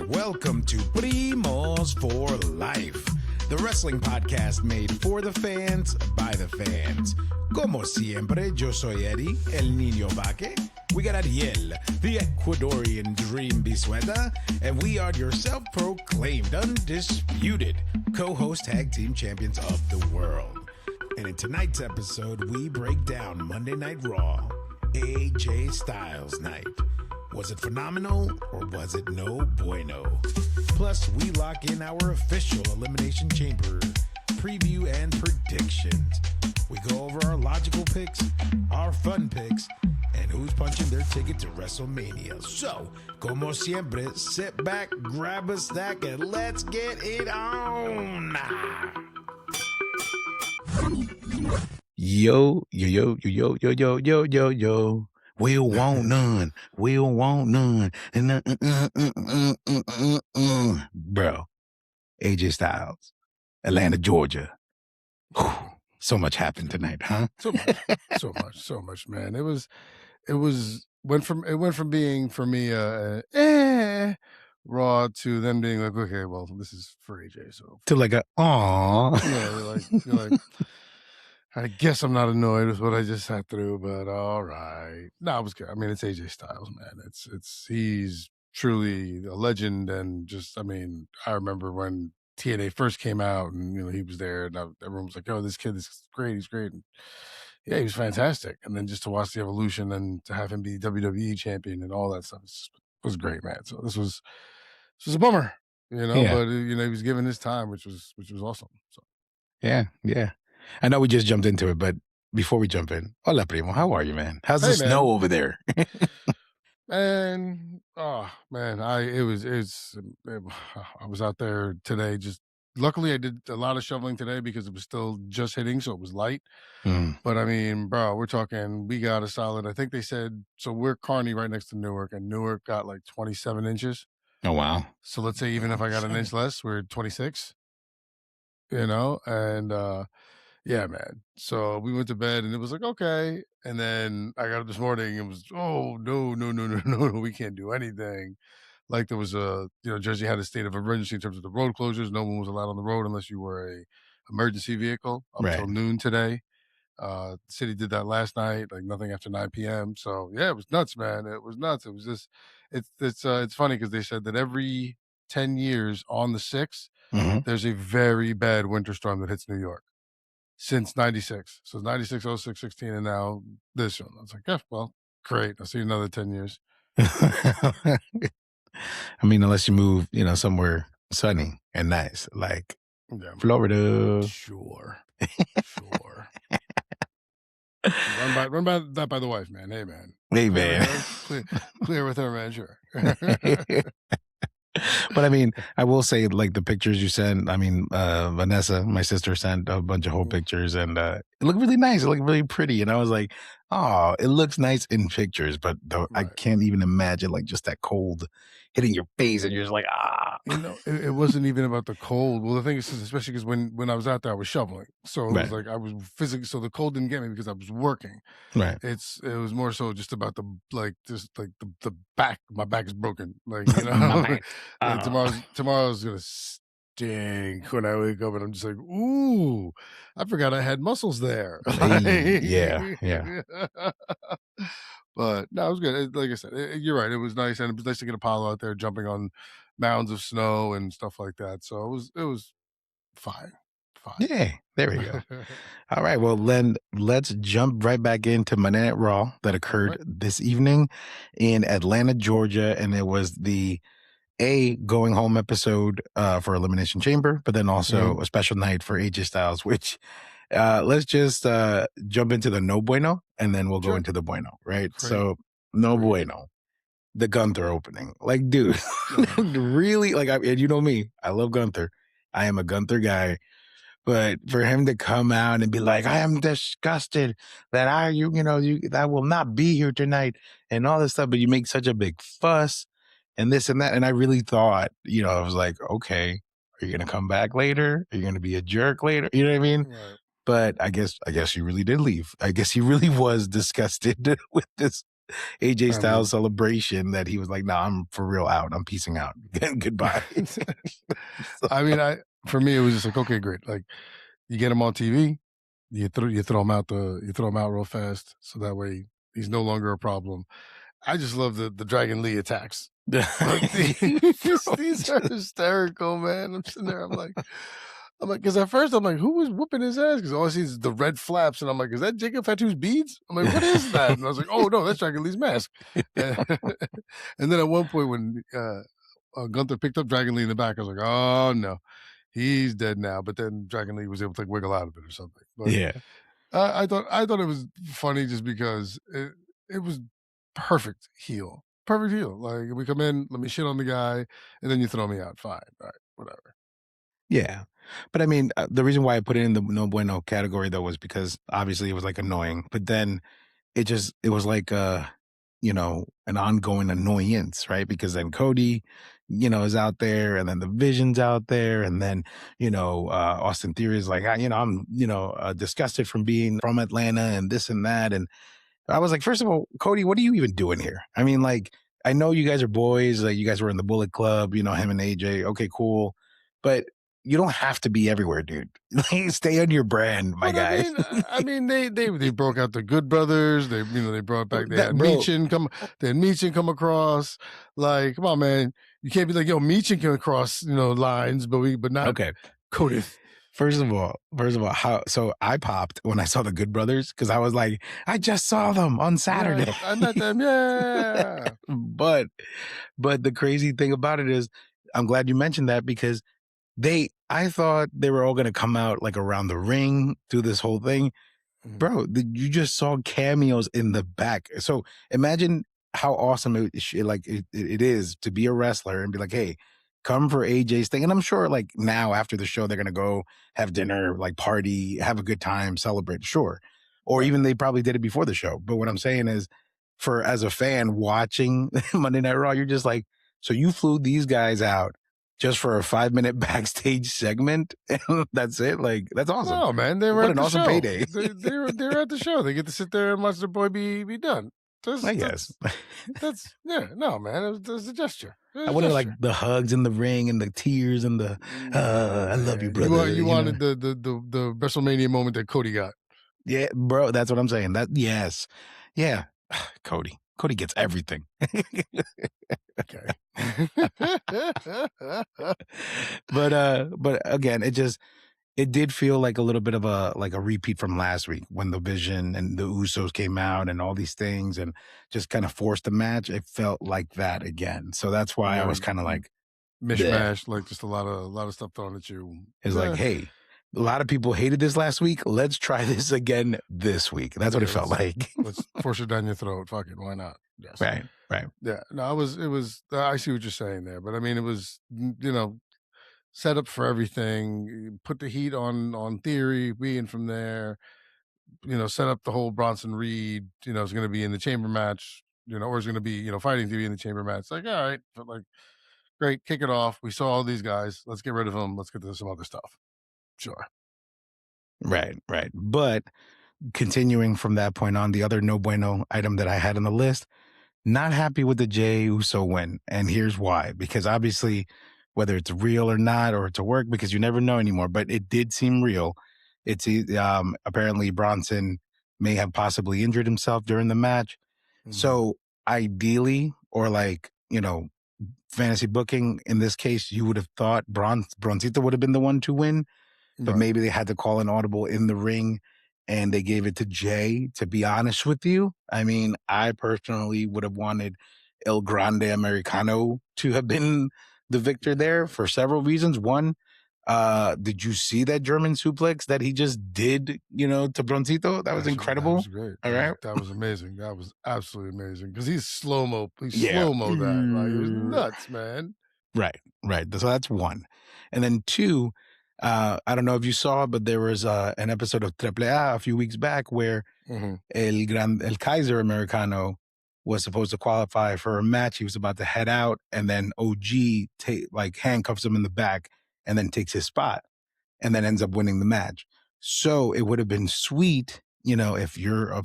Welcome to Primos for Life, the wrestling podcast made for the fans, by the fans. Como siempre, yo soy Eddie, el niño vaque. We got Ariel, the Ecuadorian dream bisueta, and we are your self-proclaimed, undisputed co-host tag team champions of the world. And in tonight's episode, we break down Monday Night Raw, AJ Styles night. Was it phenomenal or was it no bueno? Plus, we lock in our official Elimination Chamber preview and predictions. We go over our logical picks, our fun picks, and who's punching their ticket to WrestleMania. So, como siempre, sit back, grab a stack, and let's get it on. Yo. We'll want none. Bro, AJ Styles, Atlanta, Georgia. Whew. So much happened tonight, huh? So much, man. It went from being for me Raw to them being like, okay, well, this is for AJ, so To like aww. Yeah, you're like I guess I'm not annoyed with what I just sat through, but all right. No, it was good. I mean, it's AJ Styles, man. He's truly a legend, and just, I mean, I remember when TNA first came out, and he was there, and everyone was like, "Oh, this kid is great. He's great." And yeah, he was fantastic. And then just to watch the evolution and to have him be WWE champion and all that stuff was great, man. So this was a bummer, Yeah. but he was given his time, which was awesome. So Yeah. I know we just jumped into it, but before we jump in, hola, primo. How are you, man? How's the snow over there? Man, oh man, I was out there today. Just luckily, I did a lot of shoveling today because it was still just hitting, so it was light. But I mean, bro, we're talking. We got a solid. I think they said so. We're Kearney, right next to Newark, and Newark got like 27 inches. Oh wow! So let's say even if I got an inch less, we're 26. And yeah, man. So we went to bed, and it was like, okay. And then I got up this morning, and it was, oh, no, we can't do anything. Like there was Jersey had a state of emergency in terms of the road closures. No one was allowed on the road unless you were a emergency vehicle up until noon today. The city did that last night, like nothing after 9 p.m. So yeah, it was nuts, man. It was nuts. It was just, it's funny because they said that every 10 years on the 6th, there's a very bad winter storm that hits New York. Since 96. So 96, 06, 16, and now this one. I was like, yeah, well, great. I'll see you another 10 years. I mean, unless you move, somewhere sunny and nice, like Florida. Sure. Run by that by the wife, man. Hey, man. Hey, man. Clear with her, man. Sure. But I mean, I will say, like the pictures you sent, I mean, Vanessa, my sister, sent a bunch of whole pictures, and it looked really nice. It looked really pretty. And I was like, oh, it looks nice in pictures, but I can't even imagine like just that cold hitting your face, and you're just like, ah. It wasn't even about the cold. Well, the thing is, especially because when I was out there, I was shoveling. So it was like I was physically, so the cold didn't get me because I was working. Right. It was more so just about the back. My back is broken. Like, tomorrow's going to stink when I wake up, and I'm just like, ooh, I forgot I had muscles there. Yeah. But no, it was good. Like I said, you're right. It was nice, and it was nice to get Apollo out there jumping on mounds of snow and stuff like that. So it was fine. Yeah, there we go. All right, well then let's jump right back into Monday Night Raw that occurred this evening in Atlanta, Georgia, and it was the going home episode for Elimination Chamber, but then also a special night for AJ Styles, which let's just jump into the no bueno, and then we'll go into the bueno, right? Great. So no bueno, the Gunther opening. Like, dude, really? Like, and you know me, I love Gunther. I am a Gunther guy. But for him to come out and be like, I am disgusted that I will not be here tonight and all this stuff, but you make such a big fuss and this and that. And I really thought, I was like, okay, are you going to come back later? Are you going to be a jerk later? You know what I mean? Right. But I guess he really did leave. I guess he really was disgusted with this AJ I Styles mean, celebration that he was like, "Nah, I'm for real out. I'm peacing out. Goodbye." So, I mean, for me, it was just like, okay, great. Like, you get him on TV, you throw him out real fast, so that way he's no longer a problem. I just love the Dragon Lee attacks. Like these are hysterical, man. I'm sitting there, I'm like, because at first I'm like, who was whooping his ass? Because all I see is the red flaps, and I'm like, is that Jacob Fatu's beads? I'm like, what is that? And I was like, oh no, that's Dragon Lee's mask. And then at one point when Gunther picked up Dragon Lee in the back, I was like, oh no, he's dead now. But then Dragon Lee was able to like wiggle out of it or something. But yeah. I thought it was funny just because it was perfect heel. Perfect heel. Like, we come in, let me shit on the guy, and then you throw me out. Fine. All right. Whatever. Yeah. But I mean, the reason why I put it in the no bueno category though was because obviously it was like annoying, but then it was like an ongoing annoyance, right? Because then Cody, is out there, and then the Vision's out there, and then Austin Theory is like, I'm disgusted from being from Atlanta and this and that, and I was like, first of all, Cody, what are you even doing here? I mean, like, I know you guys are boys, like you guys were in the Bullet Club, him and AJ, okay, cool, but you don't have to be everywhere, dude. Stay on your brand, my guy. I mean, they broke out the Good Brothers. They brought back. They had Meechin come across. Like, come on, man, you can't be like, yo, Meechin can cross, lines, but not okay. Cody. First of all, so I popped when I saw the Good Brothers because I was like, I just saw them on Saturday. Yeah, I met them, yeah. but the crazy thing about it is, I'm glad you mentioned that because I thought they were all going to come out like around the ring, do this whole thing. Bro, you just saw cameos in the back. So imagine how awesome it is to be a wrestler and be like, hey, come for AJ's thing. And I'm sure like now after the show, they're going to go have dinner, like party, have a good time, celebrate. Sure. Or even they probably did it before the show. But what I'm saying is, as a fan watching Monday Night Raw, you're just like, so you flew these guys out just for a 5-minute backstage segment, and that's it. Like, that's awesome. Oh man, they were what at an the awesome show. payday. they were at the show. They get to sit there and watch their boy be done. I guess that's no man. It was a gesture. I wanted like the hugs in the ring and the tears and the I love you, brother. You wanted the WrestleMania moment that Cody got. Yeah, bro, that's what I'm saying. Yes, yeah, Cody gets everything. Okay. But again, it did feel like a little bit of a repeat from last week when the Vision and the Usos came out and all these things and just kind of forced the match. It felt like that again. So that's why I was kind of like mishmash, like just a lot of stuff thrown at you. It's like, hey, a lot of people hated this last week. Let's try this again this week. That's what it felt like. Let's force it down your throat. Fuck it. Why not? Yes. Right. Yeah. No, it was, I see what you're saying there, but I mean, it was, set up for everything, put the heat on Theory, being from there, set up the whole Bronson Reed, is going to be in the chamber match, or is going to be, fighting to be in the chamber match. Like, all right, but like, great, kick it off. We saw all these guys. Let's get rid of them. Let's get to some other stuff. Sure. Right. But continuing from that point on, the other no bueno item that I had on the list, not happy with the Jey Uso win. And here's why. Because obviously, whether it's real or not, or it's a work, because you never know anymore, but it did seem real. It's apparently Bronson may have possibly injured himself during the match. Mm-hmm. So ideally, or fantasy booking, in this case, you would have thought Broncito would have been the one to win, but maybe they had to call an audible in the ring and they gave it to Jey. To be honest with you, I mean, I personally would have wanted El Grande Americano to have been the victor there for several reasons. One, did you see that German suplex that he just did, to Broncito? That was incredible. That was great. All right. That was amazing. That was absolutely amazing. Because he's slow-mo. Slow-mo that. Like, it was nuts, man. Right. So that's one. And then two, I don't know if you saw, but there was an episode of Triple A few weeks back where El Kaiser Americano was supposed to qualify for a match. He was about to head out, and then OG handcuffs him in the back and then takes his spot and then ends up winning the match. So it would have been sweet, if you're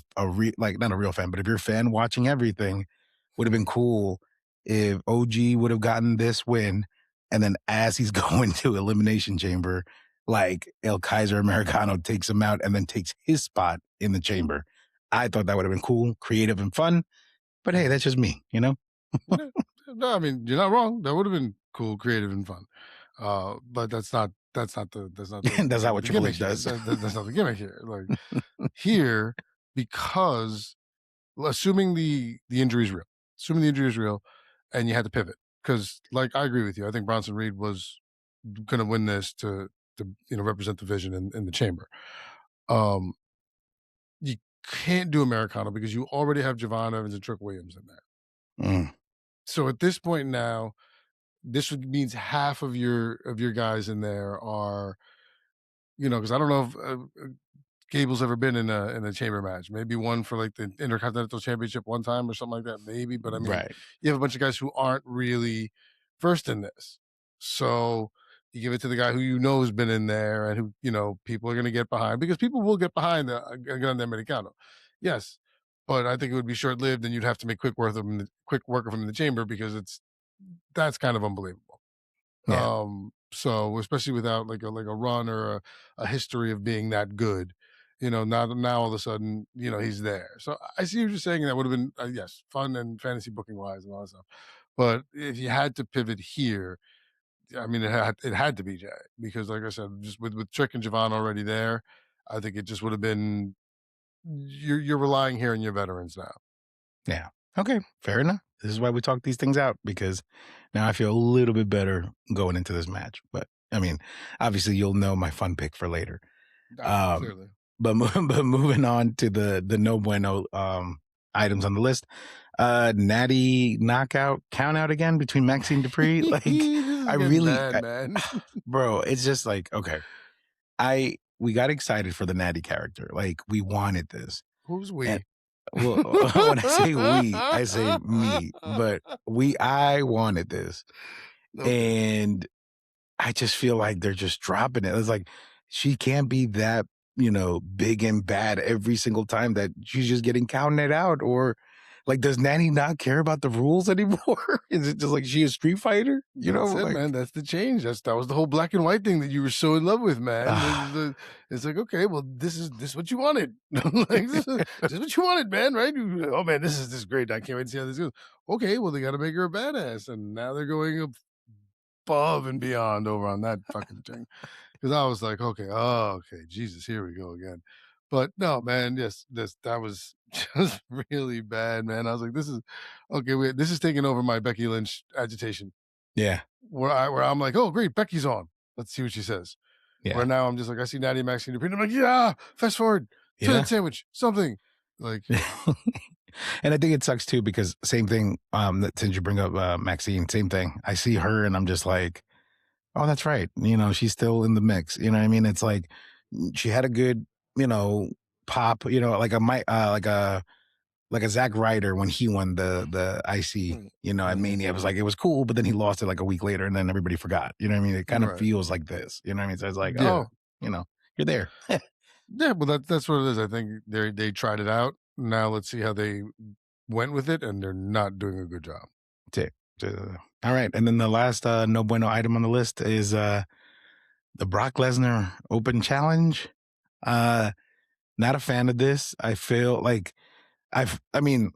like not a real fan, but if you're a fan watching everything, would have been cool if OG would have gotten this win, and then as he's going to Elimination Chamber, like El Kaiser Americano takes him out and then takes his spot in the chamber. I thought that would have been cool, creative, and fun. But hey, that's just me, No, I mean, you're not wrong. That would have been cool, creative, and fun. But that's not that's not what Triple H does. That's not the gimmick here. Like here, because assuming the injury is real, and you had to pivot, because like I agree with you. I think Bronson Reed was going to win this to represent the vision in the chamber. You can't do Americano because you already have Javon Evans and Trick Williams in there. So at this point now, this means half of your guys in there are, because I don't know if Gable's ever been in a chamber match. Maybe one for like the Intercontinental Championship one time or something like that. Maybe, but I mean, you have a bunch of guys who aren't really versed in this. So you give it to the guy who has been in there and who people are going to get behind, because people will get behind the Americano. Yes, but I think it would be short lived, and you'd have to make quick work of him in the chamber, because that's kind of unbelievable. Yeah. So especially without like a run or a history of being that good, now all of a sudden, he's there. So I see what you're saying. That would have been yes, fun and fantasy booking wise and all that stuff. But if you had to pivot here, I mean, it had to be Jay, because like I said, just with Trick and Javon already there, I think it just would have been you're relying here on your veterans now. Yeah. Okay. Fair enough. This is why we talk these things out, because now I feel a little bit better going into this match. But I mean, obviously you'll know my fun pick for later. Clearly. But moving on to the no bueno items on the list. Natty knockout count out again between Maxine Dupree. Like I really man. Bro, it's just like, okay. We got excited for the Natty character. Like we wanted this. Who's we? And, well, when I say we, I say me. But I wanted this. Okay. And I just feel like they're just dropping it. It's like she can't be that, big and bad every single time that she's just getting counted out. Or like, does Natty not care about the rules anymore? Is it just like she a street fighter? That's it, man. That's the change. That was the whole black and white thing that you were so in love with, man. It's like, okay, well, this is what you wanted. Like, this is what you wanted, man, right? Oh man, this is great. I can't wait to see how this goes. Okay, well, they got to make her a badass, and now they're going above and beyond over on that fucking thing. Because I was like, okay, Jesus, here we go again. But no, man, yes, that was just really bad, man. I was like, this is okay. This is taking over my Becky Lynch agitation. Yeah, where I'm like, oh great, Becky's on. Let's see what she says. Yeah. Where now I'm just like, I see Natty Maxine Dupree, I'm like, yeah, fast forward, fillet sandwich, something like. And I think it sucks too, because same thing. Since you bring up Maxine, same thing. I see her and I'm just like, oh, that's right. She's still in the mix. You know what I mean? It's like she had a good, pop. Like a Zack Ryder when he won the IC. At Mania, it was like it was cool, but then he lost it like a week later, and then everybody forgot. You know what I mean? It kind of feels like this. You know what I mean? So it's like, you're there. Yeah, well, that's what it is. I think they tried it out. Now let's see how they went with it, and they're not doing a good job. All right, and then the last no bueno item on the list is the Brock Lesnar Open Challenge. Not a fan of this. I feel like I mean,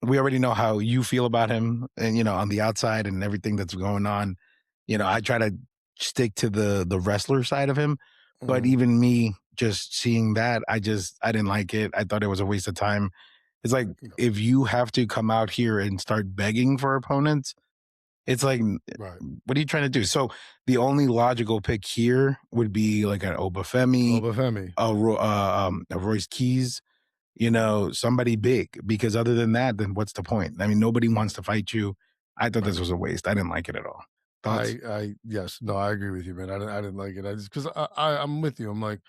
we already know how you feel about him, and on the outside and everything that's going on. I try to stick to the wrestler side of him, but even me just seeing that, I didn't like it. I thought it was a waste of time. It's like, if you have to come out here and start begging for opponents, it's like, what are you trying to do? So the only logical pick here would be like an Obafemi, a Royce Keys, somebody big, because other than that, then what's the point? I mean, nobody wants to fight you. I thought this was a waste. I didn't like it at all. Thoughts? I agree with you, man. I didn't like it. I just, because I'm with you. I'm like,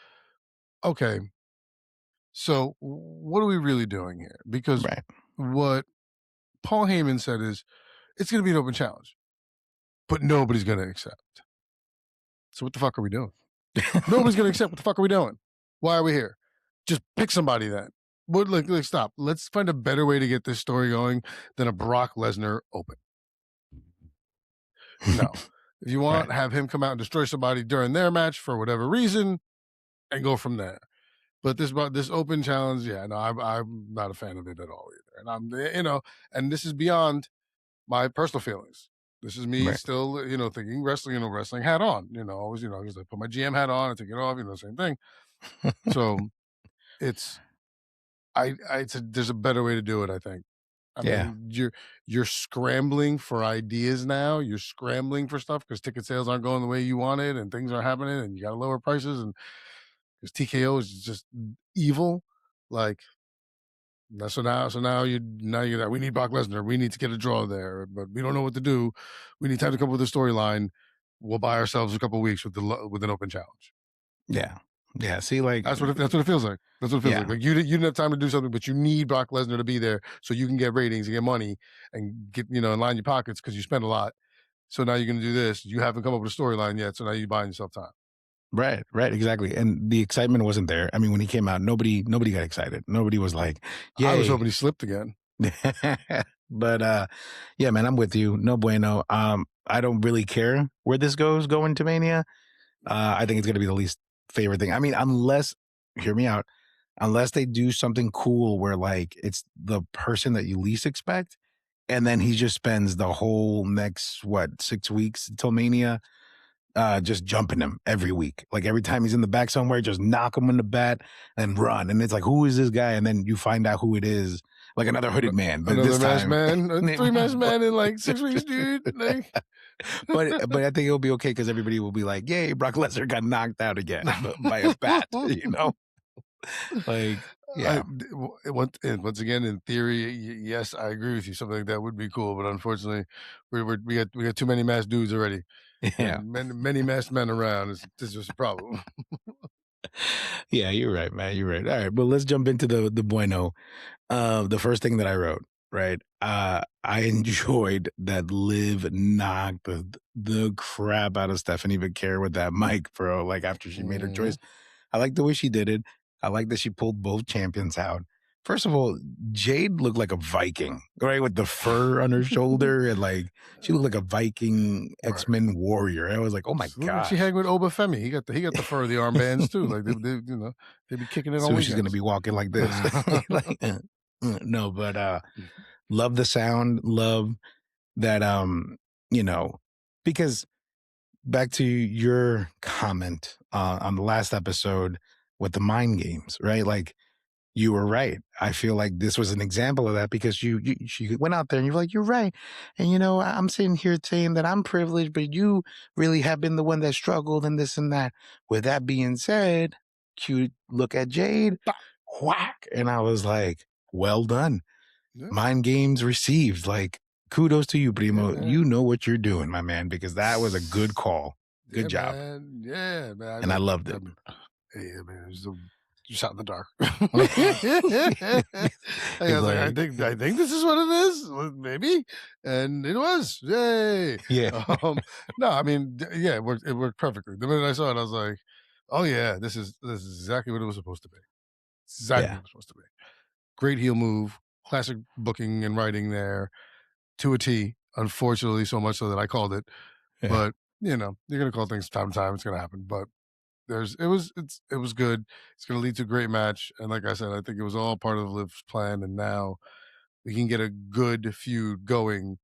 okay, so what are we really doing here? Because what Paul Heyman said is, it's going to be an open challenge, but nobody's going to accept. So what the fuck are we doing? Nobody's going to accept. What the fuck are we doing? Why are we here? just pick somebody then. Would like stop. Let's find a better way to get this story going than a Brock Lesnar Open. No. If you want, have him come out and destroy somebody during their match for whatever reason and go from there. But this open challenge, yeah, no, I'm not a fan of it at all either. And I'm, and this is beyond my personal feelings. This is me still, thinking wrestling hat on, always, because I put my GM hat on, I take it off, same thing. So there's a better way to do it, I think. I mean, you're scrambling for ideas now. You're scrambling for stuff because ticket sales aren't going the way you wanted and things aren't happening and you got to lower prices and because TKO is just evil. Like, so now you we need Brock Lesnar. We need to get a draw there, but we don't know what to do. We need time to come up with a storyline. We'll buy ourselves a couple of weeks with an open challenge. Yeah. Yeah, see, like that's what it feels like. That's what it feels like. Like you didn't have time to do something, but you need Brock Lesnar to be there so you can get ratings and get money and get and line your pockets because you spend a lot. So now you're going to do this. You haven't come up with a storyline yet, so now you're buying yourself time. Right, exactly. And the excitement wasn't there. I mean, when he came out, nobody got excited. Nobody was like, "Yeah." I was hoping he slipped again. But yeah, man, I'm with you. No bueno. I don't really care where this goes going to Mania. I think it's going to be the least favorite thing. I mean, hear me out, unless they do something cool where like it's the person that you least expect, and then he just spends the whole next 6 weeks until Mania just jumping him every week. Like every time he's in the back somewhere, just knock him in the bat and run. And it's like, who is this guy? And then you find out who it is, like another hooded man. But another this time, man, a 3-masked man in like 6 weeks, dude. Like. but I think it'll be okay because everybody will be like, "Yay, Brock Lesnar got knocked out again by a bat," Like, yeah. Once again, in theory, yes, I agree with you. Something like that would be cool, but unfortunately, we got too many masked dudes already. Yeah, many masked men around. It's just a problem. Yeah, you're right, man. You're right. All right, but let's jump into the bueno. The first thing that I wrote, right? I enjoyed that Liv knocked the crap out of Stephanie Becerra with that mic, bro. Like after she made her choice, I like the way she did it. I like that she pulled both champions out. First of all, Jade looked like a Viking, right? With the fur on her shoulder and like she looked like a Viking X-Men warrior. I was like, oh my god. She hanged with Obafemi. He got the fur of the armbands too. Like they be kicking it on. So she's gonna be walking like this. Like, no, but love the sound, love that because back to your comment on the last episode with the mind games, right? Like you were right. I feel like this was an example of that because she went out there and you're like, you're right. And I'm sitting here saying that I'm privileged, but you really have been the one that struggled and this and that. With that being said, cute look at Jade, whack. And I was like, well done. Yeah. Mind games received. Like, kudos to you, Primo. Yeah, you know what you're doing, my man, because that was a good call. Good job. Man. Yeah, man. And I loved it. Yeah, man. It was you shot in the dark. I think this is what it is, maybe, and it was. Yay! Yeah. No, I mean, yeah, it worked perfectly. The minute I saw it, I was like, oh yeah, this is exactly what it was supposed to be. Exactly what it was supposed to be. Great heel move, classic booking and writing there to a T. Unfortunately, so much so that I called it. Yeah. But you're gonna call things time to time. It's gonna happen, but. It was good. It's going to lead to a great match, and like I said, I think it was all part of Liv's plan. And now we can get a good feud going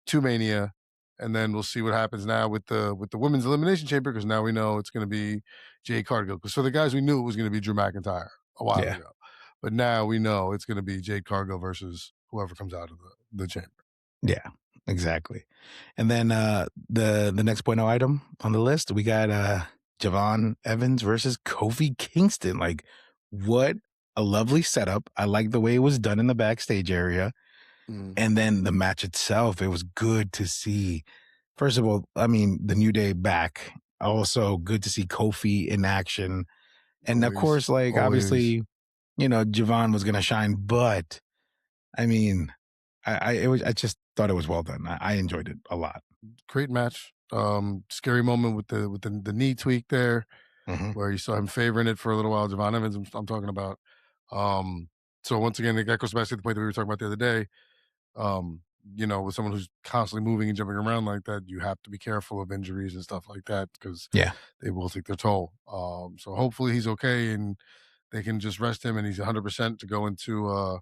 to Mania, and then we'll see what happens now with the women's elimination chamber. Because now we know it's going to be Jade Cargill. Because for the guys, we knew it was going to be Drew McIntyre a while ago, but now we know it's going to be Jade Cargill versus whoever comes out of the chamber. Yeah. Exactly. And then the next point item on the list, we got Javon Evans versus Kofi Kingston. Like, what a lovely setup. I like the way it was done in the backstage area. And then the match itself, it was good to see. First of all, I mean, the New Day back. Also good to see Kofi in action. And of course, like, obviously, Javon was going to shine. But, I mean, I just thought it was well done. I enjoyed it a lot. Great match. Scary moment with the knee tweak there. where you saw him favoring it for a little while. Javon Evans, I'm talking about. So once again, that goes back to the point that we were talking about the other day. With someone who's constantly moving and jumping around like that, you have to be careful of injuries and stuff like that because they will take their toll. So hopefully he's okay and they can just rest him and he's 100% to go into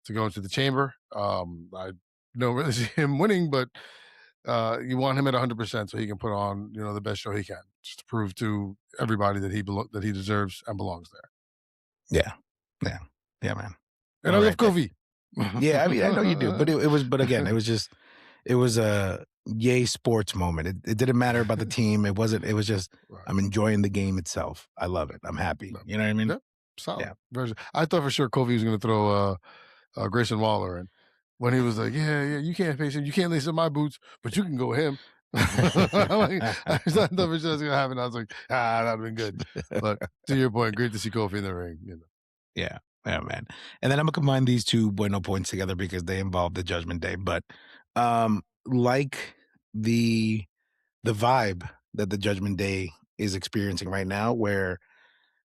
the chamber. I don't really see him winning, but you want him at 100% so he can put on the best show he can, just to prove to everybody that he deserves and belongs there. Yeah, man. And I love Kofi. Yeah, I mean, I know you do, but but again, it was a yay sports moment. It didn't matter about the team. It was just, right. I'm enjoying the game itself. I love it. I'm happy. You know what I mean? Yep. Solid. Yeah. I thought for sure Kofi was going to throw Grayson Waller in when he was like, yeah, you can't face him. You can't lace up my boots, but you can go him. I thought for sure that was going to happen. I was like, that'd been good. But to your point, great to see Kofi in the ring. Yeah. Yeah, man. And then I'm gonna combine these two Bueno points together because they involve the Judgment Day. But like the vibe that the Judgment Day is experiencing right now, where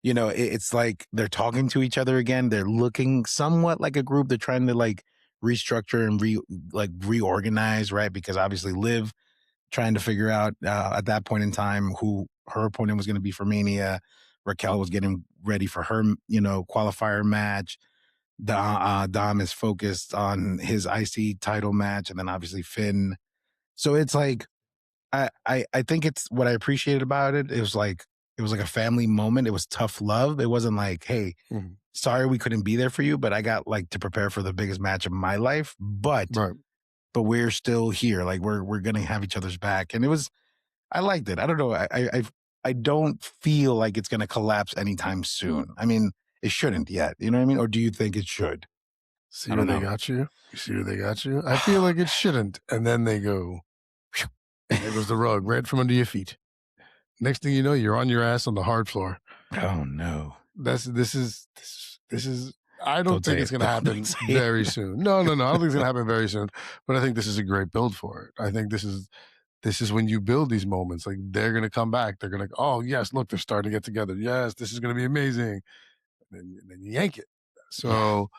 it's like they're talking to each other again. They're looking somewhat like a group. They're trying to like restructure and reorganize, right? Because obviously Liv trying to figure out at that point in time who her opponent was going to be for Mania. Raquel was getting ready for her, qualifier match. Dom is focused on his IC title match, and then obviously Finn. So it's like, I think it's what I appreciated about it. It was like a family moment. It was tough love. It wasn't like, hey, sorry we couldn't be there for you, but I got like to prepare for the biggest match of my life. But we're still here. Like we're gonna have each other's back, and I liked it. I don't know. I don't feel like it's gonna collapse anytime soon. I mean, it shouldn't yet. You know what I mean? Or do you think it should? See where they got you? You see where they got you? I feel like it shouldn't. And then they go, there goes the rug right from under your feet. Next thing you know, you're on your ass on the hard floor. Oh no. This is I don't think it's going to happen very soon. No. I don't think it's going to happen very soon. But I think this is a great build for it. I think this is when you build these moments. Like they're going to come back. They're going to, oh yes, look, they're starting to get together. Yes, this is going to be amazing. And then you yank it. So,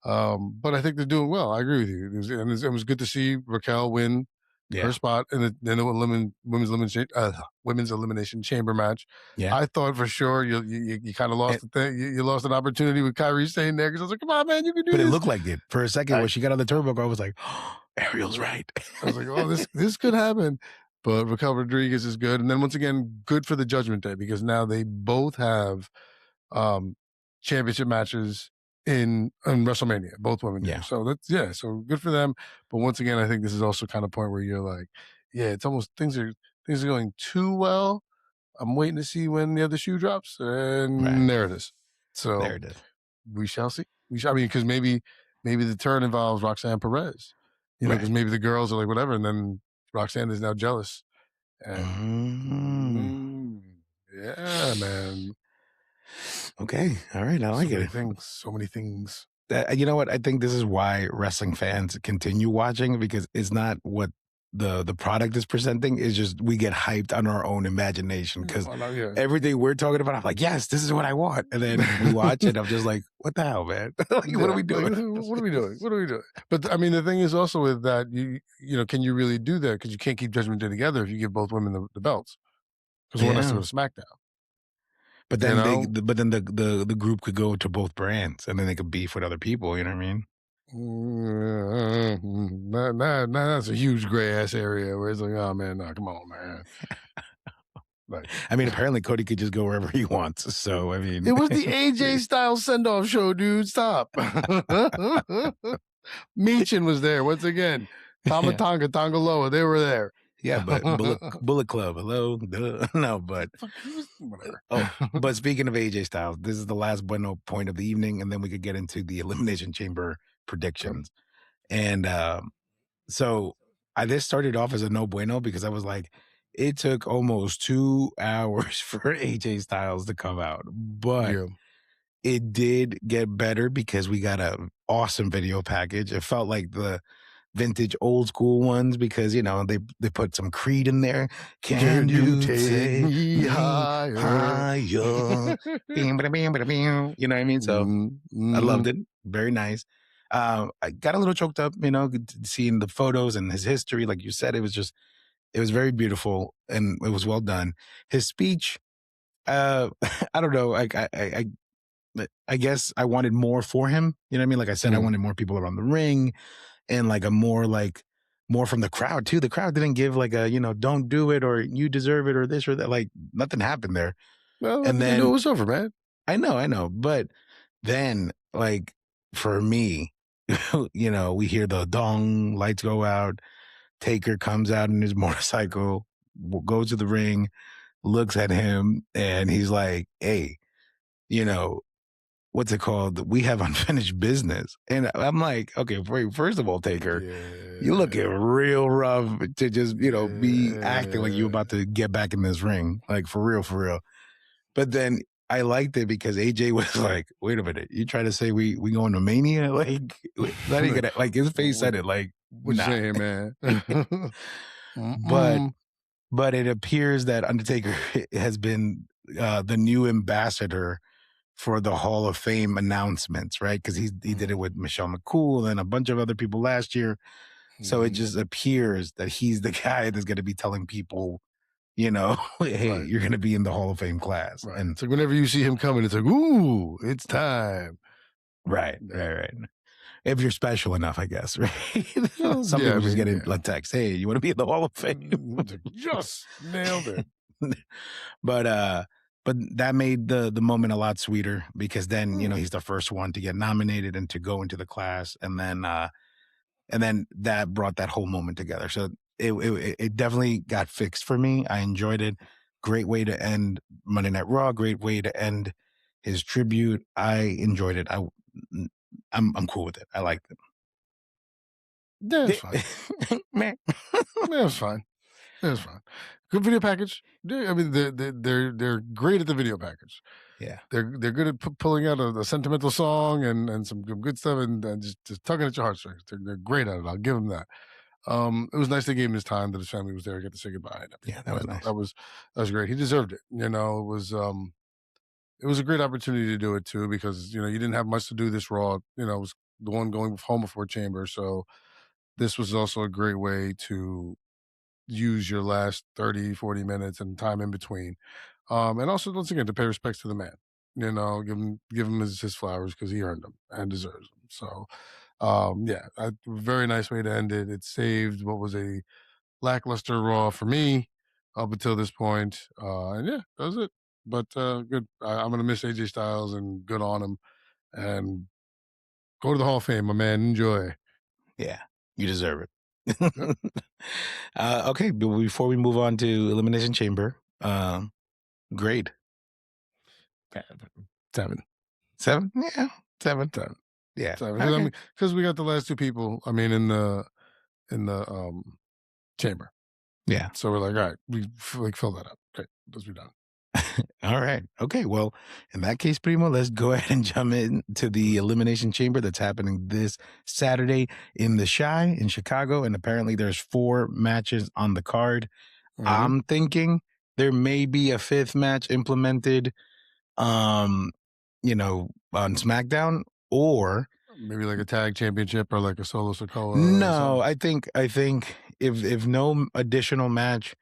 but I think they're doing well. I agree with you. It was good to see Raquel win her spot in the women's elimination chamber match. Yeah. I thought for sure you kind of lost the thing. You lost an opportunity with Kyrie staying there because I was like, come on, man, you can do this. But it looked like it for a second when she got on the turbo. I was like, oh, Ariel's right. I was like, oh, this could happen. But Raquel Rodriguez is good, and then once again, good for the Judgment Day because now they both have championship matches in WrestleMania, both women. Yeah. So so good for them. But once again, I think this is also kind of point where you're like, yeah, it's almost things are going too well. I'm waiting to see when the other shoe drops, and there it is. So there it is. We shall see. I mean, because maybe the turn involves Roxanne Perez, because maybe the girls are like whatever, and then Roxanne is now jealous. And yeah, man. Okay. All right. I like it. So many things. You know what? I think this is why wrestling fans continue watching because it's not what the product is presenting. It's just we get hyped on our own imagination because everything we're talking about, I'm like, yes, this is what I want. And then we watch it. I'm just like, what the hell, man? What are we doing? What are we doing? But I mean, the thing is also with that, can you really do that? Because you can't keep Judgment Day together if you give both women the belts. Because one has to go to SmackDown. But then the group could go to both brands and then they could beef with other people. You know what I mean? That's a huge gray ass area where it's like, oh man, no, come on, man. Like, I mean, apparently Cody could just go wherever he wants. So I mean, it was the AJ Styles send off show, dude. Stop. Meechin was there once again. Tama Tonga, Tongaloa, they were there. Yeah, but Bullet Club, hello? Duh. No, but whatever. But speaking of AJ Styles, this is the last bueno point of the evening, and then we could get into the Elimination Chamber predictions. And so this started off as a no bueno because I was like, it took almost 2 hours for AJ Styles to come out, but it did get better because we got an awesome video package. It felt like the vintage old school ones because they put some Creed in there. Can you take me higher? You know what I mean? So I loved it. Very nice. I got a little choked up, seeing the photos and his history. Like you said, it was very beautiful and it was well done. His speech, I don't know. I guess I wanted more for him. You know what I mean? Like I said, I wanted more people around the ring and more from the crowd too. The crowd didn't give like a, don't do it or you deserve it or this or that. Like nothing happened there. Well, and then it was over, man. I know. But then like for me, we hear the dong, lights go out. Taker comes out in his motorcycle, goes to the ring, looks at him, and he's like, hey, what's it called? We have unfinished business. And I'm like, okay, first of all, Taker, you looking real rough to just, be acting like you're about to get back in this ring. Like for real. But then I liked it because AJ was like, wait a minute, you trying to say we going to Mania? Like, that ain't gonna, like his face said it like, what you saying, man? But it appears that Undertaker has been the new ambassador for the Hall of Fame announcements, right? Because he did it with Michelle McCool and a bunch of other people last year. So it just appears that he's the guy that's going to be telling people, hey, right, you're going to be in the Hall of Fame class. Right. And it's like whenever you see him coming, it's like, ooh, it's time. Right. If you're special enough, I guess, right? Some people just get in a text, hey, you want to be in the Hall of Fame? Just nailed it. But that made the moment a lot sweeter because then, he's the first one to get nominated and to go into the class. And then that brought that whole moment together. So it definitely got fixed for me. I enjoyed it. Great way to end Monday Night Raw. Great way to end his tribute. I enjoyed it. I'm cool with it. I liked it. That's fine. Man. That's fine. That's fine. Good video package. I mean, they're great at the video package. Yeah, they're good at pulling out a sentimental song and some good stuff and just tugging at your heartstrings. They're great at it. I'll give them that. It was nice they gave him his time that his family was there to get to say goodbye. And yeah, that was nice. That was great. He deserved it. It was a great opportunity to do it too because you didn't have much to do this Raw. It was the one going home before Chamber, so this was also a great way to use your last 30, 40 minutes and time in between. And also, once again, to pay respects to the man. Give him his flowers because he earned them and deserves them. So, a very nice way to end it. It saved what was a lackluster Raw for me up until this point. And yeah, that was it. But good. I'm going to miss AJ Styles and good on him. And go to the Hall of Fame, my man. Enjoy. Yeah, you deserve it. Okay, but before we move on to Elimination Chamber, grade 7. 7? Yeah, 7. Yeah, 7. Okay. Because we got the last two people. I mean, in the chamber. Yeah. So we're like, all right, we fill that up. Okay, let's be done. All right. Okay. Well, in that case, Primo, let's go ahead and jump into the Elimination Chamber that's happening this Saturday in the Chi in Chicago. And apparently there's 4 matches on the card. Mm-hmm. I'm thinking there may be a 5th match implemented, on SmackDown or maybe like a tag championship or like a solo Sikoa. No, I think if no additional match,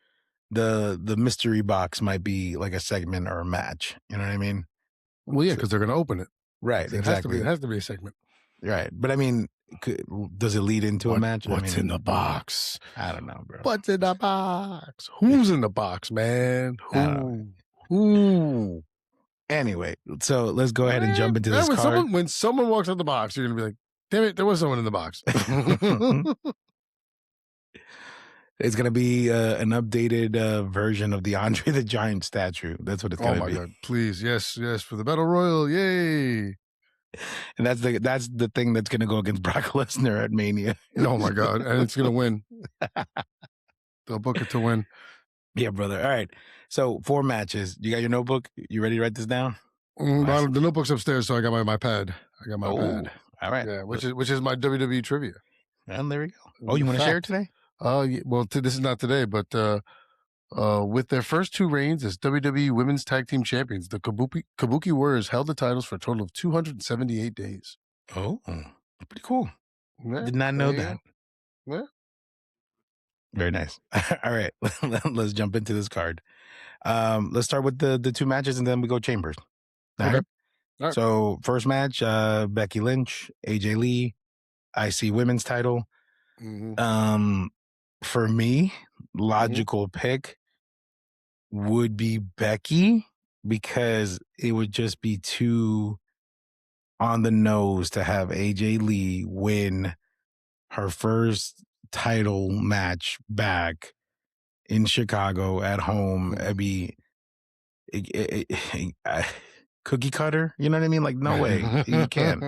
the mystery box might be like a segment or a match. You know what I mean? Well, yeah, because they're going to open it. Right, so exactly. It has to be a segment. Right. But I mean, does it lead into a match? What's in the box? I don't know, bro. What's in the box? Who's in the box, man? Who? Anyway, so let's go ahead and jump into this card. When someone walks out the box, you're going to be like, damn it, there was someone in the box. It's going to be an updated version of the Andre the Giant statue. That's what it's going to be. Oh, my God. Please. Yes. For the Battle Royal. Yay. And that's the thing that's going to go against Brock Lesnar at Mania. Oh, my God. And it's going to win. They'll book it to win. Yeah, brother. All right. So 4 matches. You got your notebook? You ready to write this down? The notebook's upstairs, so I got my pad. I got my pad. All right. Yeah, which is my WWE trivia. And there we go. Oh, you want to share it today? Yeah, well, this is not today, but with their first 2 reigns as WWE Women's Tag Team Champions, the Kabuki Warriors held the titles for a total of 278 days. Oh, pretty cool. Yeah, Did not know that. Yeah. Very nice. All right, let's jump into this card. Let's start with the 2 matches, and then we go chambers. All Okay. right? All right. So first match, Becky Lynch, AJ Lee, IC Women's title. Mm-hmm. For me, logical pick would be Becky, because it would just be too on the nose to have AJ Lee win her first title match back in Chicago at home. Mm-hmm. It'd be cookie cutter. You know what I mean? Like, no way. You can't.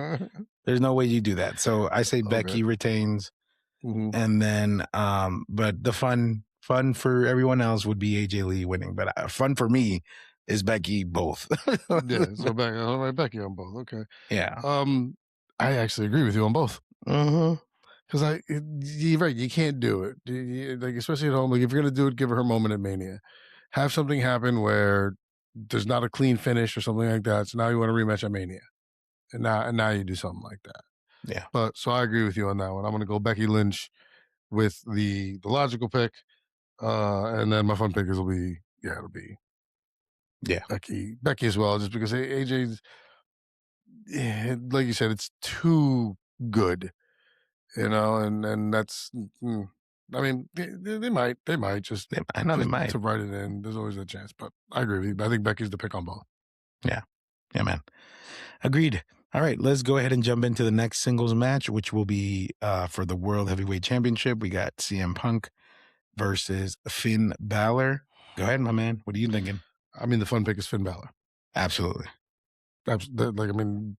There's no way you do that. So I say Becky retains. Mm-hmm. And then, but the fun for everyone else would be AJ Lee winning. But fun for me is Becky both. Yeah, so Becky on both. Okay. Yeah. I actually agree with you on both. Mm-hmm. Because you're right, you can't do it. Like, especially at home. Like, if you're gonna do it, give her moment at Mania. Have something happen where there's not a clean finish or something like that. So now you want a rematch at Mania, and now you do something like that. Yeah. But so I agree with you on that one. I'm gonna go Becky Lynch with the logical pick, and then my fun pickers will be it'll be Becky as well, just because AJ's like you said, it's too good. And that's, I mean, they might just I know they might to write it in. There's always a chance, but I agree with you. I think Becky's the pick on both. Yeah, man. Agreed. All right, let's go ahead and jump into the next singles match, which will be for the World Heavyweight Championship. We got CM Punk versus Finn Balor. Go ahead, my man. What are you thinking? I mean, the fun pick is Finn Balor. Absolutely. Like, I mean,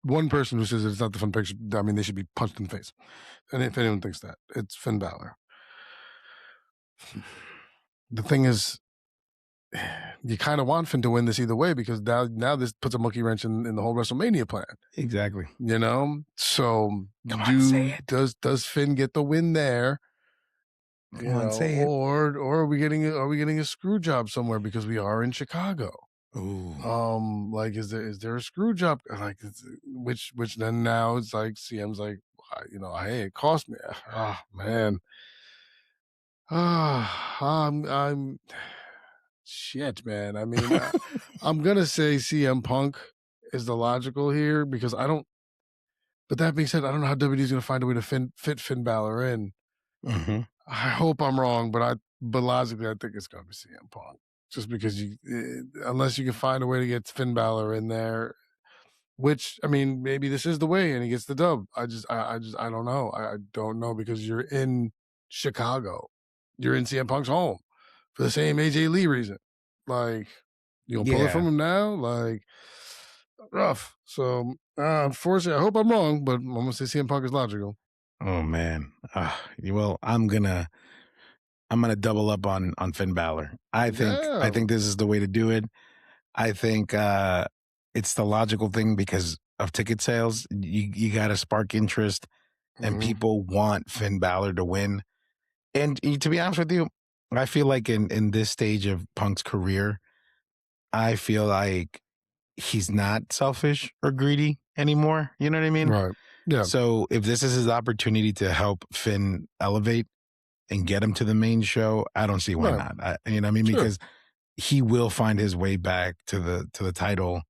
one person who says it's not the fun pick, I mean, they should be punched in the face. And if anyone thinks that, it's Finn Balor. The thing is, you kind of want Finn to win this either way, because now this puts a monkey wrench in the whole WrestleMania plan. Exactly. So does Finn get the win there? Say it. Or are we getting a screw job somewhere, because we are in Chicago? Ooh. Like, is there a screw job? Like, which then now it's like CM's like, hey, it cost me. Oh man. I'm shit, man. I mean, I'm gonna say CM Punk is the logical here, because I don't. But that being said, I don't know how WWE's gonna find a way to fit Finn Balor in. Mm-hmm. I hope I'm wrong, but logically, I think it's gonna be CM Punk, just because unless you can find a way to get Finn Balor in there, which, I mean, maybe this is the way and he gets the dub. I don't know. I don't know, because you're in Chicago, you're in CM Punk's home for the same AJ Lee reason. Like, you gonna pull it from him now? Like, rough. So unfortunately, I hope I'm wrong, but I'm gonna say CM Punk is logical. Oh man. Well, I'm gonna double up on Finn Balor. I think this is the way to do it. I think it's the logical thing because of ticket sales. You got to spark interest, and people want Finn Balor to win. And to be honest with you, I feel like in this stage of Punk's career, I feel like he's not selfish or greedy anymore. You know what I mean? Right. Yeah. So if this is his opportunity to help Finn elevate and get him to the main show, I don't see why not. You know what I mean? Sure. Because he will find his way back to the title,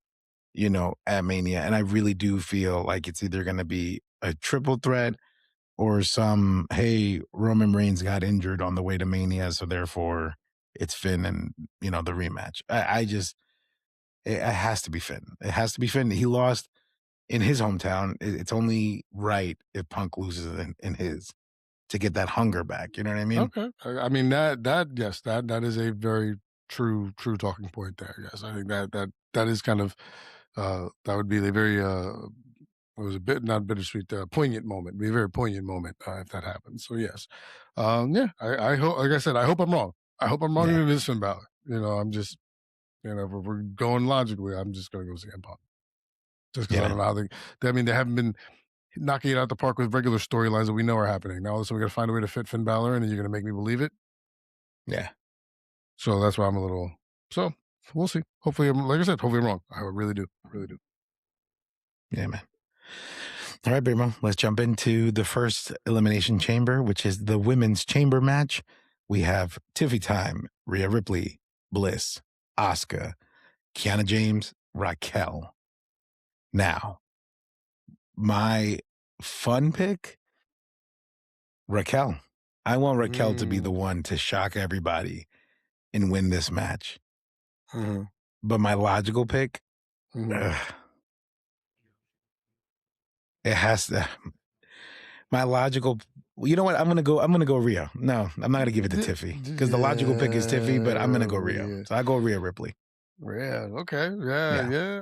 at Mania. And I really do feel like it's either going to be a triple threat or hey, Roman Reigns got injured on the way to Mania, so therefore it's Finn and, the rematch. It has to be Finn. It has to be Finn. He lost in his hometown. It's only right if Punk loses in his to get that hunger back. You know what I mean? Okay. I mean, that is a very true talking point there. Yes. I think that is kind of, that would be a very, it was a bit not bittersweet, poignant moment. It'd be a very poignant moment if that happens. So yes, I hope. Like I said, I hope I'm wrong. I hope I'm wrong in this Finn Balor. I'm just, if we're going logically, I'm just gonna go CM Punk. Just because I don't know how they. I mean, they haven't been. knocking it out the park with regular storylines that we know are happening. Now all of a sudden we got to find a way to fit Finn Balor in, and you're going to make me believe it. Yeah. So that's why I'm a little. So we'll see. Hopefully, like I said, hopefully I'm wrong. I really do. Yeah, man. All right, Primo, let's jump into the first Elimination Chamber, which is the women's chamber match. We have Tiffy Time, Rhea Ripley, Bliss, Asuka, Kiana James, Raquel. Now, my fun pick, Raquel. I want Raquel to be the one to shock everybody and win this match. Mm-hmm. But my logical pick, it has to. My logical, you know what? I'm gonna go Rhea. No, I'm not gonna give it to Tiffy because the logical pick is Tiffy, but I'm gonna go Rhea. So I go Rhea Ripley. Rhea, okay, yeah.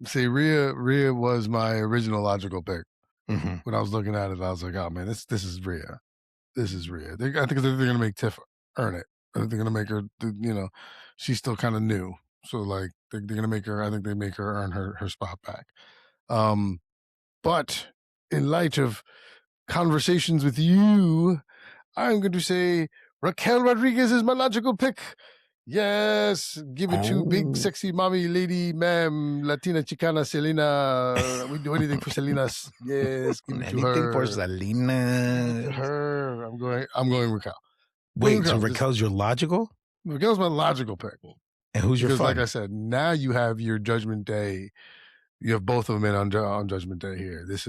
See, Rhea was my original logical pick. Mm-hmm. When I was looking at it, I was like, oh man, this is Rhea. This is Rhea. I think they're gonna make Tiff earn it. I think they're gonna make her. She's still kind of new, so like they're gonna make her. I think they make her earn her spot back. But in light of conversations with you, I'm going to say Raquel Rodriguez is my logical pick. Yes, give it to big, sexy mommy, lady, ma'am, Latina, Chicana, Selena. We do anything for Selena. Yes, give it to her. Anything for Selena. Her. I'm going Raquel. Wait, so Raquel's your logical? Raquel's my logical pick. And who's your fun? Like I said, now you have your Judgment Day. You have both of them in on Judgment Day here. This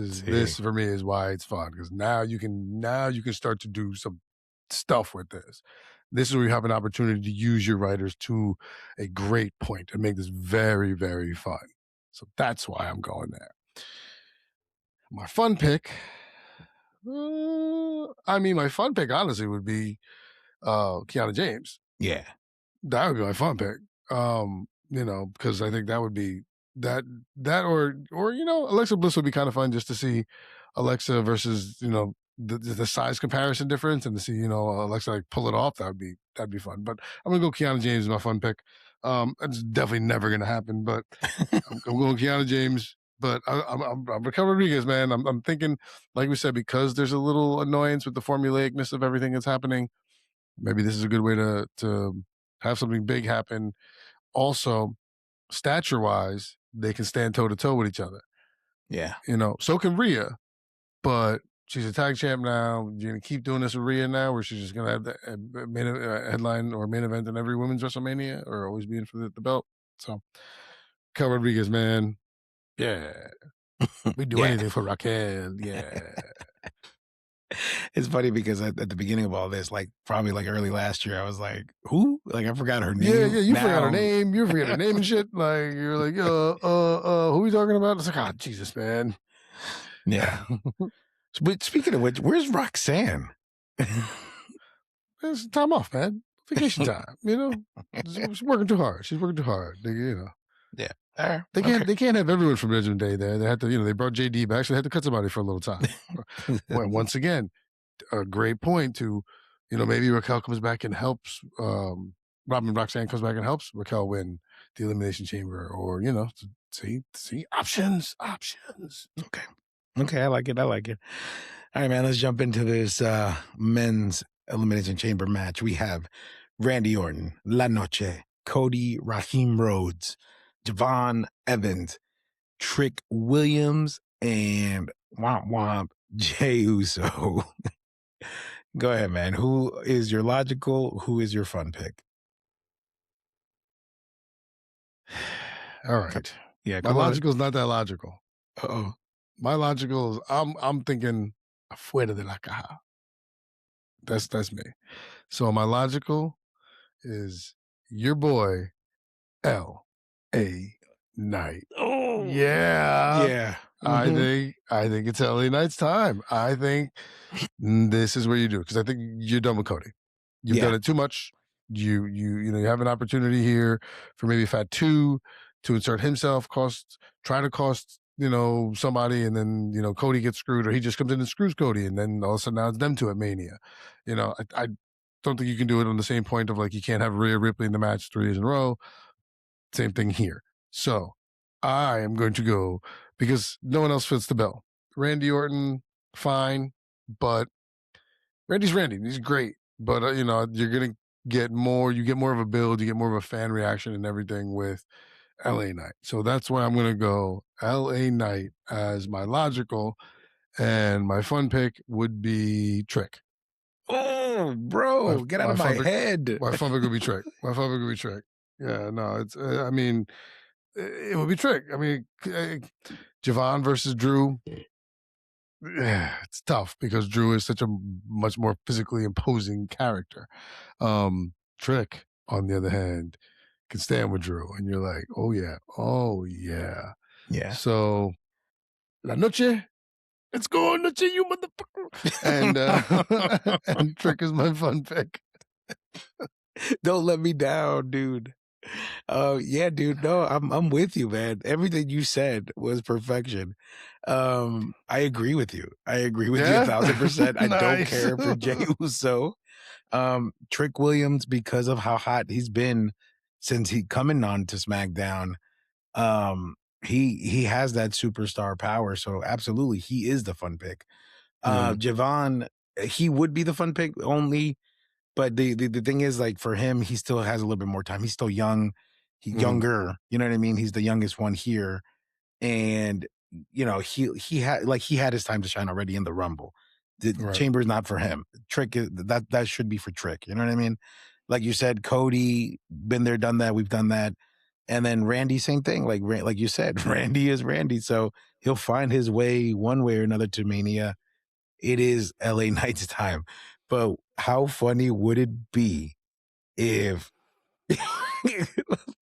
for me is why it's fun, because now you can start to do some stuff with this. This is where you have an opportunity to use your writers to a great point and make this very, very fun. So that's why I'm going there. My fun pick, my fun pick honestly would be Kiana James. Yeah, that would be my fun pick. Because I think that would be that or Alexa Bliss would be kind of fun just to see Alexa versus the size comparison difference, and to see Alexa like pull it off. That'd be fun. But I'm gonna go Kiana James, my fun pick. It's definitely never gonna happen, but I'm going Kiana James. But I'm Raquel Rodriguez, man. I'm thinking, like we said, because there's a little annoyance with the formulaicness of everything that's happening. Maybe this is a good way to have something big happen. Also, stature-wise, they can stand toe-to-toe with each other. Yeah. So can Rhea, but she's a tag champ now. You're going to keep doing this with Rhea now, where she's just going to have the main headline or main event in every women's WrestleMania, or always being for the belt. So, Raquel Rodriguez, man. Yeah. We do anything for Raquel. Yeah. It's funny because at the beginning of all this, like probably like early last year, I was like, who? Like I forgot her name. Yeah, you forgot her name. You forget her name and shit. Like you're like, who are you talking about? It's like, oh, Jesus, man. Yeah. But speaking of which, where's Roxanne? It's time off, man. Vacation time. She's working too hard. Yeah. They can't have everyone from Judgment Day there. They had to, they brought JD back, so they had to cut somebody for a little time. Once again, a great point to, maybe Raquel comes back and helps, Roxanne comes back and helps Raquel win the Elimination Chamber, or, see options. Okay, I like it. All right, man, let's jump into this men's Elimination Chamber match. We have Randy Orton, La Noche, Cody, Raheem Rhodes, Javon Evans, Trick Williams, and Womp Jey Uso. Go ahead, man. Who is your logical? Who is your fun pick? All right. Yeah, my logical is not that logical. Uh-oh. My logical is I'm thinking afuera de la caja. That's me. So my logical is your boy L.A. Knight. Oh yeah. Mm-hmm. I think it's LA Knight's time. I think this is where you do it, because I think you're done with Cody. You've done it too much. You have an opportunity here for maybe Fat 2 to insert himself, try to cost somebody, and then Cody gets screwed, or he just comes in and screws Cody, and then all of a sudden now it's them two at Mania. I don't think you can do it on the same point of like you can't have Rhea Ripley in the match 3 years in a row. Same thing here. So I am going to go, because no one else fits the bill. Randy Orton, fine, but Randy's Randy. He's great, but you're gonna get more. You get more of a build. You get more of a fan reaction and everything with LA Knight. So that's why I'm gonna go LA Knight as my logical, and my fun pick would be Trick. Oh, bro, get out of my head. My fun pick would be Trick. Yeah, no, it's. I mean, it would be Trick. I mean, Javon versus Drew. Yeah, it's tough because Drew is such a much more physically imposing character. Trick, on the other hand, can stand with Drew, and you're like, oh yeah. So, La Noche, let's go, Noche, you motherfucker. And Trick is my fun pick. Don't let me down, dude. Yeah, dude. No, I'm with you, man. Everything you said was perfection. I agree with you. I agree with you 1,000%. I don't care for Jey Uso. Trick Williams, because of how hot he's been since he coming on to SmackDown, he has that superstar power. So absolutely, he is the fun pick. Javon, he would be the fun pick only. But the thing is, like, for him, he still has a little bit more time. He's still young, younger. You know what I mean? He's the youngest one here, and he had his time to shine already in the Rumble. The Chamber's not for him. Trick is that should be for Trick. You know what I mean? Like you said, Cody, been there, done that. We've done that, and then Randy, same thing. Like you said, Randy is Randy, so he'll find his way one way or another to Mania. It is LA Knight's time. But how funny would it be if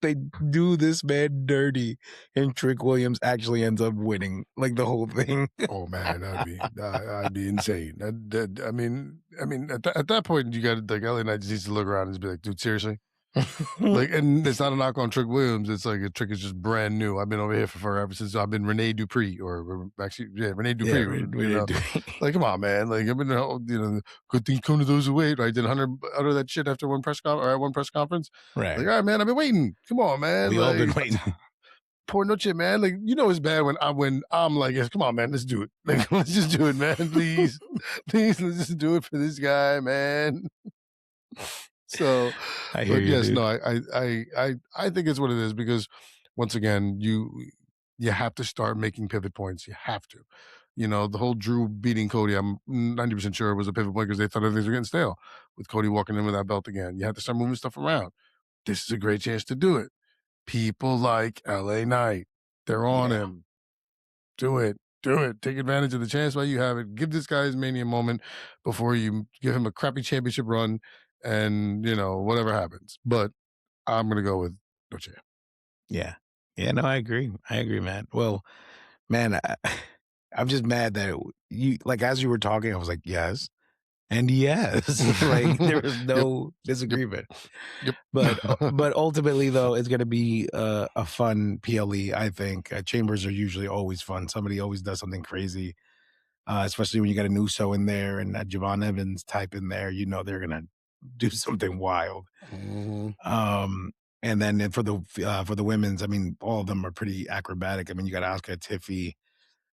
they do this man dirty and Trick Williams actually ends up winning, like, the whole thing? Oh man, that'd be insane. I mean, at that point, you got, like, LA Knight just needs to look around and just be like, dude, seriously. Like, and it's not a knock on Trick Williams. It's like a Trick is just brand new. I've been over here for forever since I've been Rene Dupree, or actually, Rene Dupree. Dupree. Like, come on, man. Like, I've been, good things come to those who wait. I did 100 out of that shit after one press conference. Right. Like, all right, man. I've been waiting. Come on, man. We all been waiting. Poor Noche, man. Like, it's bad when I'm like, yes, come on, man. Let's do it. Like, let's just do it, man. Please, let's just do it for this guy, man. So, I hear you, dude. No, I think it's what it is, because once again, you have to start making pivot points. You have to. The whole Drew beating Cody, I'm 90% sure it was a pivot point because they thought things were getting stale with Cody walking in with that belt again. You have to start moving stuff around. This is a great chance to do it. People like LA Knight, they're on him. Do it. Take advantage of the chance while you have it. Give this guy his Mania moment before you give him a crappy championship run and, whatever happens. But I'm going to go with Noche. Yeah. Yeah, no, I agree, man. Well, man, I'm just mad that you, like, as you were talking, I was like, yes. And yes, like, there was no disagreement. Yep. But ultimately, though, it's going to be a fun PLE, I think. Chambers are usually always fun. Somebody always does something crazy, especially when you got a Nuso in there and a Javon Evans type in there. They're going to do something wild. And then for the women's, I mean, all of them are pretty acrobatic. I mean, you got Asuka, Tiffy,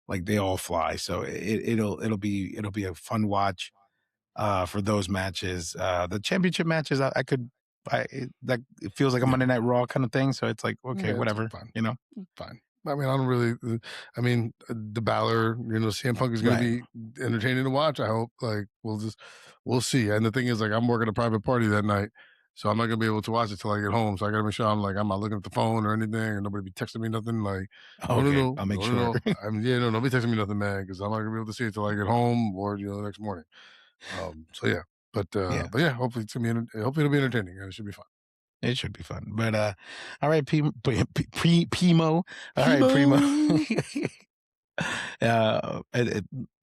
like, they all fly. So it'll be a fun watch. For those matches, the championship matches, it feels like a Monday Night Raw kind of thing. So it's like, okay, whatever, fine. Fine. I mean, I don't really. I mean, the Balor, CM Punk is going to be entertaining to watch. I hope. Like, we'll see. And the thing is, like, I'm working a private party that night, so I'm not going to be able to watch it till I get home. So I got to make sure I'm not looking at the phone or anything, and nobody be texting me nothing. Like, no, I'll make sure. Nobody texting me nothing, man, because I'm not going to be able to see it till I get home or the next morning. So yeah, but yeah, hopefully hopefully it'll be entertaining and it should be fun. It should be fun. But all right, Primo. All right, Primo.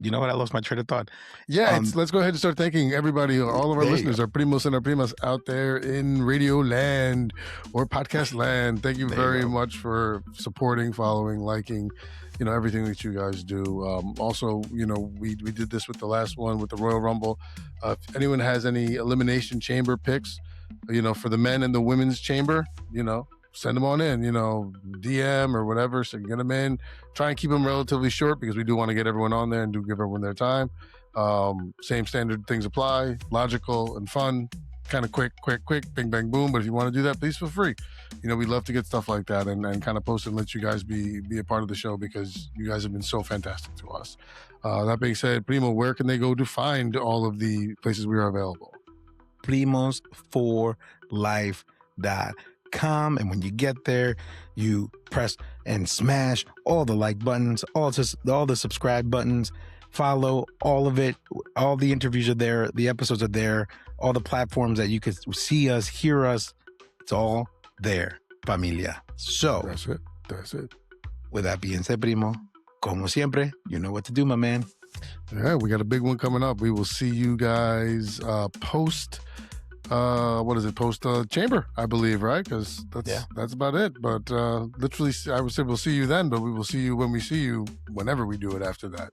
You know what? I lost my train of thought. Yeah, let's go ahead and start thanking everybody, all of our listeners, our primos and our primas out there in radio land or podcast land. Thank you very much for supporting, following, liking, everything that you guys do. Also, we did this with the last one with the Royal Rumble. If anyone has any Elimination Chamber picks, for the men and the women's chamber, send them on in, DM or whatever, so you get them in. Try and keep them relatively short because we do want to get everyone on there and do give everyone their time. Same standard things apply, logical and fun, kind of quick, bing, bang, boom. But if you want to do that, please feel free. We love to get stuff like that and kind of post and let you guys be a part of the show because you guys have been so fantastic to us. That being said, Primo, where can they go to find all of the places we are available? primosforlife.com, and when you get there, you press and smash all the like buttons, all the subscribe buttons, follow all of it. All the interviews are there, the episodes are there, all the platforms that you could see us, hear us, it's all there, familia. So That's it. With that being said, Primo, como siempre, you know what to do, my man. Yeah, we got a big one coming up. We will see you guys post chamber, I believe, right? Because that's about it. But literally, I would say we'll see you then, but we will see you when we see you, whenever we do it after that.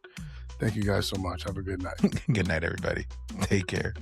Thank you guys so much. Have a good night. Good night, everybody. Take care.